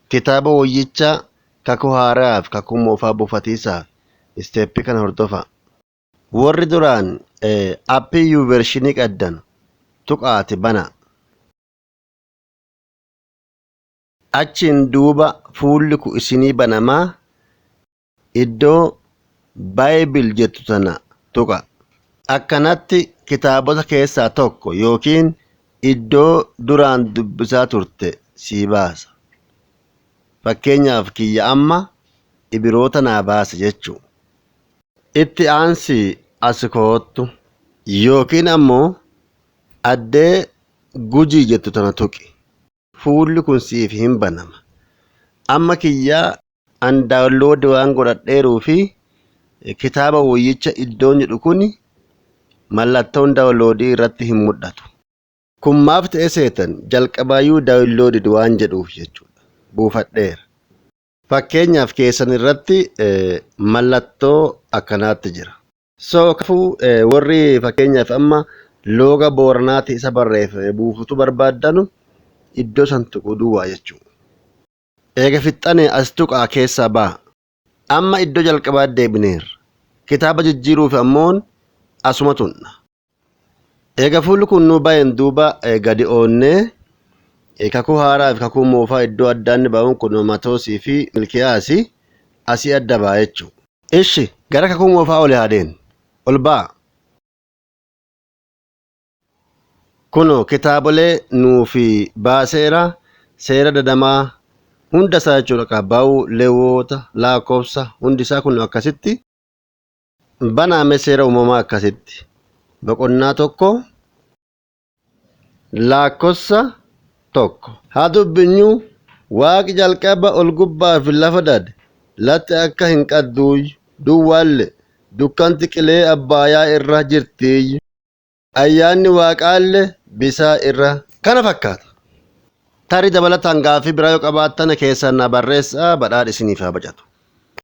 kitaaba wayyicha kakuu haaraaf kakuu moofaa buufatiisaaf isteeppii kana hordofa. Warri duraan appii yuuvershinii qaddan tuqaati bana. Achiin duuba fuulli ku isinii banamaa iddoo baayibil jettu tana tuqa. Akkanatti kitaabota keessaa tokko yookiin iddoo duraan dubbisaa turte sii baasa. Fakkeenyaaf kiyya amma Ibroota naa baasa jechuu. Itti aansi as koottu yookiin ammoo addee gujii jettu tana tuqi. Fuulli kun siif hin banama. Amma kiyyaa an daawunloodi waan godhadheeruu fi kitaaba wayyicha iddoon jedhu kun mallattoon daawunloodii irratti hin mul'atu. Kun maaf ta'e seetan jalqabaayyuu daawunloodid waan jedhuuf jechuudha. Buufadheera. Fakkeenyaaf keessan irratti mallattoo akkanaatti jira. So kafuu warri fakkeenyaaf amma looga booranaati isa barreeffame buufutu barbaaddanu iddoo san tuquu duwwaa jechuudha. Eega fixxane as tuqaa keessaa ba'a. Amma iddoo jalqabaa deebineerra. Kitaaba jijjiiruuf ammoon asuma tunna. Eega fuulli kun nuu baay'een duuba gadi oonnee kakuu haaraa fi kakuu moofaa iddoo addaanni ba'uun kun Maatoosii fi Milkiyaasii asii adda ba'a jechuudha. Ishi gara kakuu moofaa ol yaadeen ol ba'a. Kunoo kitaabolee nuufi baaseera seera dadamaa hunda isaa jechuudha qabaa'uu Lewoota Laakobsa hundi isaa kun akkasitti banaame seera uumamaa akkasitti. Boqonnaa tokko Laakobsa tokko. Haa dubbinyu waaqi jalqaba ol gubbaa fi lafa dade latti akka hin qadduuyyu duwwaalle dukkanti qilee abbaayaa irra jirtiyyu ayyaanni waaqaalle bisaa irra kana fakkaata. Tarii dabalataan gaaffii biraa yoo qabaattan keessan na barreessaa badhaadhi isiniif haa bacatu.